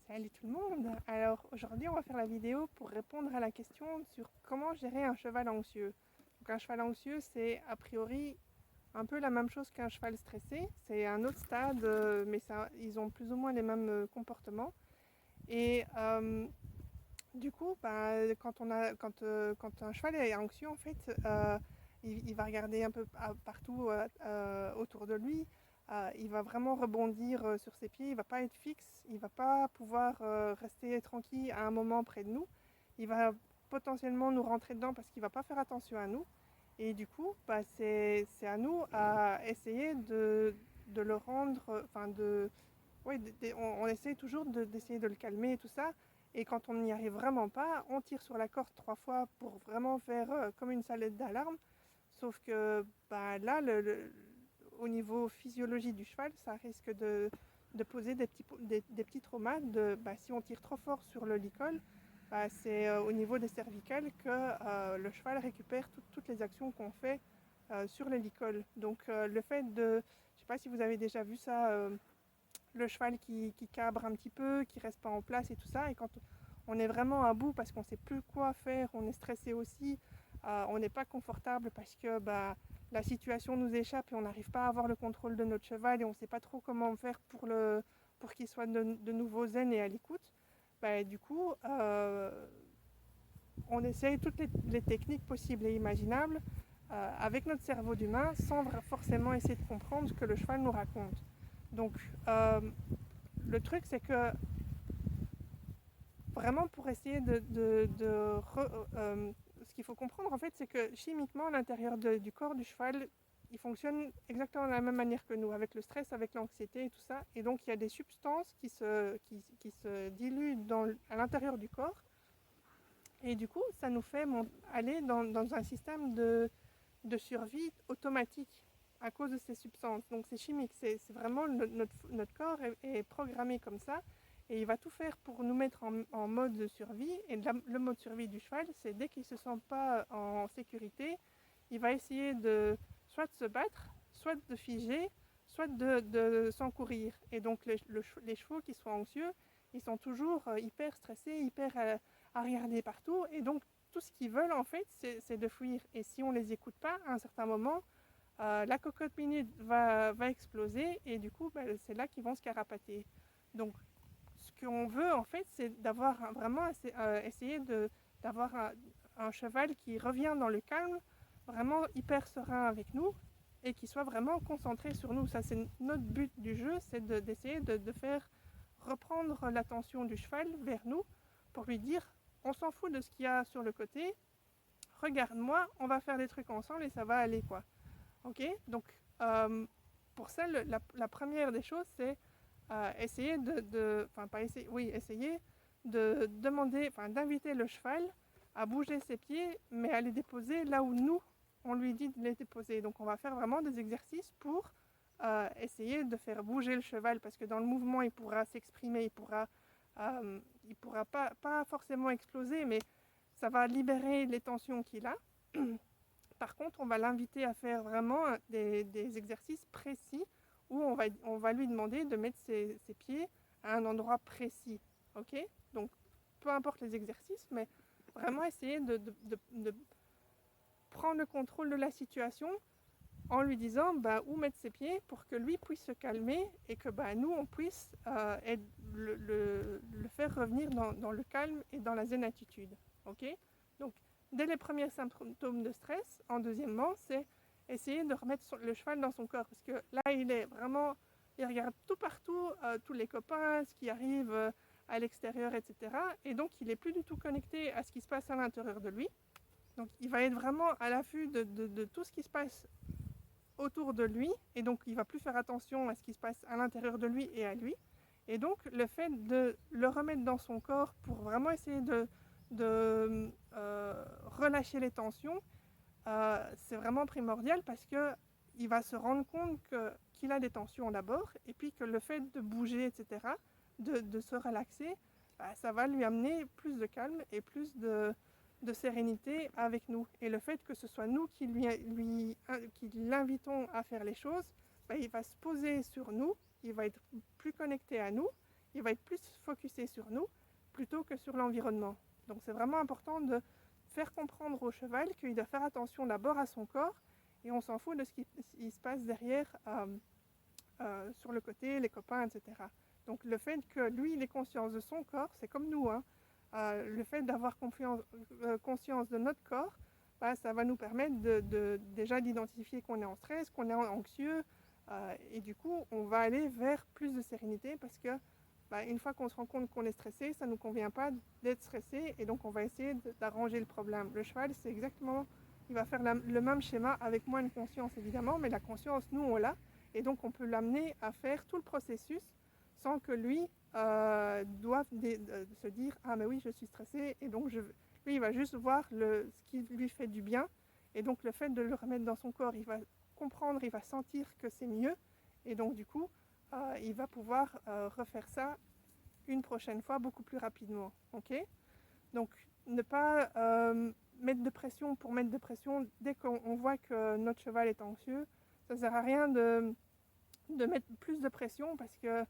Salut tout le monde! Alors aujourd'hui on va faire la vidéo pour répondre à la question sur comment gérer un cheval anxieux. Donc un cheval anxieux c'est a priori un peu la même chose qu'un cheval stressé, c'est un autre stade mais ça, ils ont plus ou moins les mêmes comportements. Et du coup quand un cheval est anxieux en fait il va regarder un peu partout autour de lui. Il va vraiment rebondir sur ses pieds, il ne va pas être fixe, il ne va pas pouvoir rester tranquille à un moment près de nous. Il va potentiellement nous rentrer dedans parce qu'il ne va pas faire attention à nous. Et du coup, c'est à nous à essayer de le rendre, ouais, on essaie toujours d'essayer de le calmer et tout ça. Et quand on n'y arrive vraiment pas, on tire sur la corde 3 fois pour vraiment faire comme une sonnette d'alarme. Sauf que là, au niveau physiologie du cheval, ça risque de poser des petits traumas. Si on tire trop fort sur le licol, c'est au niveau des cervicales que le cheval récupère toutes les actions qu'on fait sur le licol. Donc le fait de, je ne sais pas si vous avez déjà vu ça, le cheval qui cabre un petit peu, qui reste pas en place et tout ça. Et quand on est vraiment à bout parce qu'on ne sait plus quoi faire, on est stressé aussi, on n'est pas confortable parce que la situation nous échappe et on n'arrive pas à avoir le contrôle de notre cheval et on ne sait pas trop comment faire pour qu'il soit de nouveau zen et à l'écoute. Du coup, on essaye toutes les techniques possibles et imaginables avec notre cerveau d'humain sans forcément essayer de comprendre ce que le cheval nous raconte. Donc, le truc, c'est que vraiment pour essayer ce qu'il faut comprendre, en fait, c'est que chimiquement, à l'intérieur du corps du cheval, il fonctionne exactement de la même manière que nous, avec le stress, avec l'anxiété et tout ça. Et donc, il y a des substances qui se diluent à l'intérieur du corps. Et du coup, ça nous fait aller dans un système de survie automatique à cause de ces substances. Donc c'est chimique, c'est vraiment notre corps est programmé comme ça et il va tout faire pour nous mettre en mode de survie. Et le mode de survie du cheval, c'est dès qu'il ne se sent pas en sécurité, il va essayer soit de se battre, soit de figer, soit de s'encourir. Et donc les chevaux qui sont anxieux, ils sont toujours hyper stressés, hyper à regarder partout. Et donc tout ce qu'ils veulent en fait, c'est de fuir. Et si on ne les écoute pas, à un certain moment, la cocotte minute va exploser et du coup, c'est là qu'ils vont se carapater. Donc, ce qu'on veut en fait, c'est d'avoir vraiment essayer d'avoir un cheval qui revient dans le calme, vraiment hyper serein avec nous et qui soit vraiment concentré sur nous. Ça, c'est notre but du jeu, c'est d'essayer de faire reprendre l'attention du cheval vers nous pour lui dire on s'en fout de ce qu'il y a sur le côté, regarde-moi, on va faire des trucs ensemble et ça va aller quoi. Ok. Donc pour ça, la première des choses, c'est essayer pas essayer, oui, essayer de demander, d'inviter le cheval à bouger ses pieds, mais à les déposer là où nous, on lui dit de les déposer. Donc on va faire vraiment des exercices pour essayer de faire bouger le cheval, parce que dans le mouvement, il pourra s'exprimer, il pourra pas forcément exploser, mais ça va libérer les tensions qu'il a. Par contre, on va l'inviter à faire vraiment des exercices précis où on va lui demander de mettre ses pieds à un endroit précis. Ok. Donc, peu importe les exercices, mais vraiment essayer de prendre le contrôle de la situation en lui disant où mettre ses pieds pour que lui puisse se calmer et que nous, on puisse le faire revenir dans le calme et dans la zen attitude. Ok. Donc, dès les premiers symptômes de stress, en deuxièmement, c'est essayer de remettre le cheval dans son corps. Parce que là, il regarde tout partout, tous les copains, ce qui arrive à l'extérieur, etc. Et donc, il n'est plus du tout connecté à ce qui se passe à l'intérieur de lui. Donc, il va être vraiment à l'affût de tout ce qui se passe autour de lui. Et donc, il ne va plus faire attention à ce qui se passe à l'intérieur de lui et à lui. Et donc, le fait de le remettre dans son corps pour vraiment essayer de relâcher les tensions, c'est vraiment primordial parce qu'il va se rendre compte qu'il a des tensions d'abord et puis que le fait de bouger, etc., de se relaxer, ça va lui amener plus de calme et plus de sérénité avec nous. Et le fait que ce soit nous qui l'invitons à faire les choses, il va se poser sur nous, il va être plus connecté à nous il va être plus focusé sur nous plutôt que sur l'environnement. Donc c'est vraiment important de faire comprendre au cheval qu'il doit faire attention d'abord à son corps et on s'en fout de ce qui se passe derrière sur le côté, les copains, etc. Donc le fait que lui, il ait conscience de son corps, c'est comme nous, hein. Le fait d'avoir conscience de notre corps, bah, ça va nous permettre déjà d'identifier qu'on est en stress, qu'on est anxieux, et du coup, on va aller vers plus de sérénité parce que bah, une fois qu'on se rend compte qu'on est stressé, ça ne nous convient pas d'être stressé et donc on va essayer d'arranger le problème. Le cheval, c'est exactement, il va faire le même schéma avec moins de conscience évidemment, mais la conscience, nous, on l'a et donc on peut l'amener à faire tout le processus sans que lui doive se dire « Ah mais oui, je suis stressé » et donc lui, il va juste voir ce qui lui fait du bien et donc le fait de le remettre dans son corps, il va comprendre, il va sentir que c'est mieux et donc du coup, il va pouvoir refaire ça une prochaine fois beaucoup plus rapidement. Okay, donc ne pas mettre de pression pour mettre de pression dès qu'on voit que notre cheval est anxieux. Ça ne sert à rien de mettre plus de pression parce que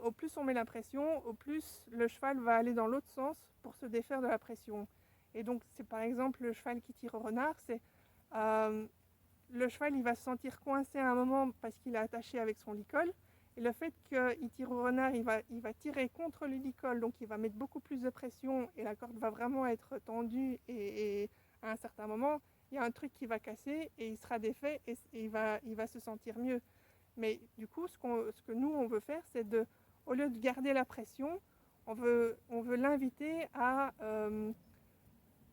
au plus on met la pression, au plus le cheval va aller dans l'autre sens pour se défaire de la pression. Et donc c'est par exemple le cheval qui tire au renard, c'est le cheval il va se sentir coincé à un moment parce qu'il est attaché avec son licol. Et le fait qu'il tire au renard, il va tirer contre le licol, donc il va mettre beaucoup plus de pression et la corde va vraiment être tendue et à un certain moment, il y a un truc qui va casser et il sera défait et il va se sentir mieux. Mais du coup, ce que nous, on veut faire, c'est au lieu de garder la pression, on veut l'inviter à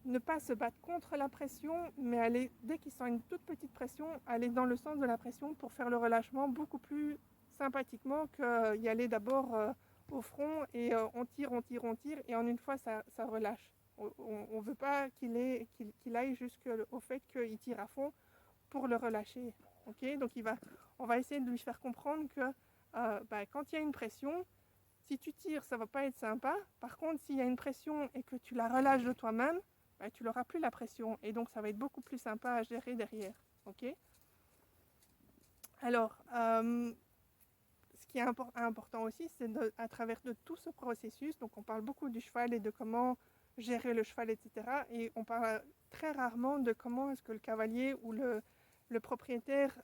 ne pas se battre contre la pression, mais aller, dès qu'il sent une toute petite pression, aller dans le sens de la pression pour faire le relâchement beaucoup plus sympathiquement qu'y aller d'abord au front et on tire, et en une fois, ça relâche. On ne veut pas qu'il aille jusqu'au fait qu'il tire à fond pour le relâcher. Okay, donc on va essayer de lui faire comprendre que quand il y a une pression, si tu tires, ça ne va pas être sympa. Par contre, s'il y a une pression et que tu la relâches de toi-même, tu n'auras plus la pression. Et donc, ça va être beaucoup plus sympa à gérer derrière. Okay, alors, ce qui est important aussi, c'est à travers de tout ce processus, donc on parle beaucoup du cheval et de comment gérer le cheval, etc. Et on parle très rarement de comment est-ce que le cavalier ou le propriétaire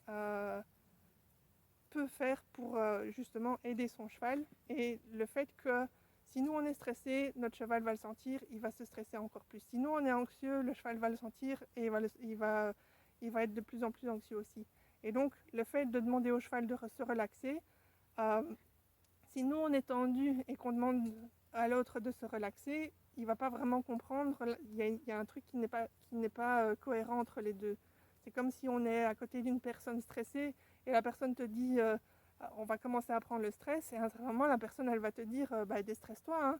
peut faire pour justement aider son cheval. Et le fait que si nous on est stressé, notre cheval va le sentir, il va se stresser encore plus. Si nous on est anxieux, le cheval va le sentir et il va être de plus en plus anxieux aussi. Et donc le fait de demander au cheval de se relaxer, si nous on est tendu et qu'on demande à l'autre de se relaxer, il ne va pas vraiment comprendre. Il y a un truc qui n'est pas cohérent entre les deux. C'est comme si on est à côté d'une personne stressée et la personne te dit on va commencer à prendre le stress et à un certain moment la personne elle va te dire déstresse-toi, hein.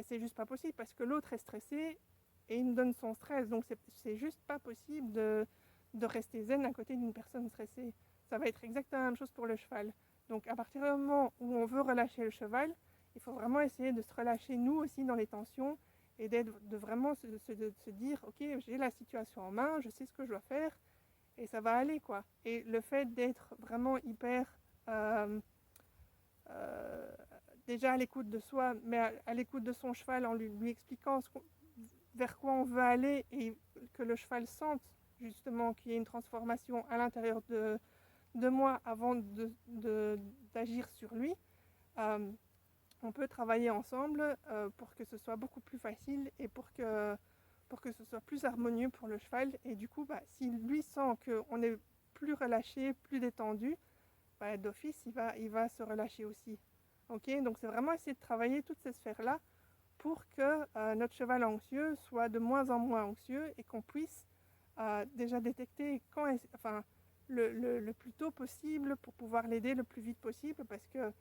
C'est juste pas possible parce que l'autre est stressé et il me donne son stress, donc c'est juste pas possible de rester zen à côté d'une personne stressée. Ça va être exactement la même chose pour le cheval. Donc à partir du moment où on veut relâcher le cheval, il faut vraiment essayer de se relâcher nous aussi dans les tensions et de vraiment se dire ok, j'ai la situation en main, je sais ce que je dois faire et ça va aller quoi. Et le fait d'être vraiment hyper euh, déjà à l'écoute de soi, mais à l'écoute de son cheval en lui expliquant vers quoi on veut aller et que le cheval sente justement qu'il y ait une transformation à l'intérieur de moi avant d'agir sur lui, on peut travailler ensemble pour que ce soit beaucoup plus facile et pour que ce soit plus harmonieux pour le cheval. Et du coup, si lui sent qu'on est plus relâché, plus détendu, d'office, il va se relâcher aussi. Okay, donc c'est vraiment essayer de travailler toutes ces sphères-là pour que notre cheval anxieux soit de moins en moins anxieux et qu'on puisse déjà détecter le plus tôt possible pour pouvoir l'aider le plus vite possible parce que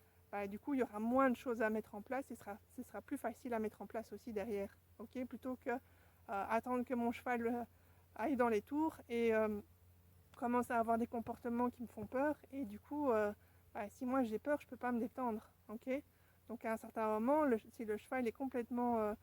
du coup il y aura moins de choses à mettre en place et ce sera plus facile à mettre en place aussi derrière. Okay, plutôt que attendre que mon cheval aille dans les tours et commence à avoir des comportements qui me font peur et du coup si moi j'ai peur je peux pas me détendre. Okay, donc à un certain moment si le cheval est complètement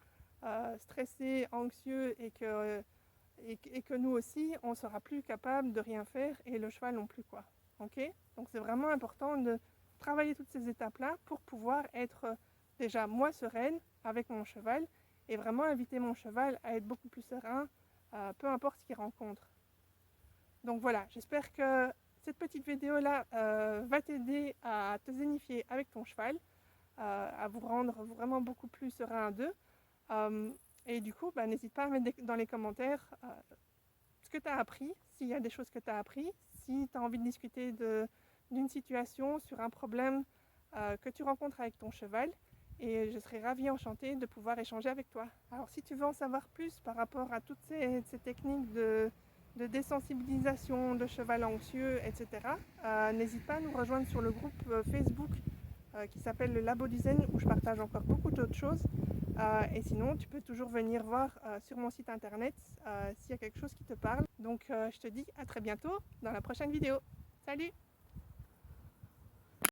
stressé, anxieux et que nous aussi on sera plus capable de rien faire et le cheval non plus quoi. Okay, donc c'est vraiment important de travailler toutes ces étapes là pour pouvoir être déjà moi sereine avec mon cheval et vraiment inviter mon cheval à être beaucoup plus serein, peu importe ce qu'il rencontre. Donc voilà, j'espère que cette petite vidéo-là va t'aider à te zénifier avec ton cheval, à vous rendre vraiment beaucoup plus serein d'eux. Et du coup, n'hésite pas à mettre dans les commentaires ce que tu as appris, s'il y a des choses que tu as appris, si tu as envie de discuter d'une situation, sur un problème que tu rencontres avec ton cheval. Et je serai ravie, enchantée de pouvoir échanger avec toi. Alors si tu veux en savoir plus par rapport à toutes ces techniques de désensibilisation de cheval anxieux, etc., n'hésite pas à nous rejoindre sur le groupe Facebook qui s'appelle le Labo du Zen, où je partage encore beaucoup d'autres choses. Et sinon, tu peux toujours venir voir sur mon site internet s'il y a quelque chose qui te parle. Donc je te dis à très bientôt dans la prochaine vidéo. Salut!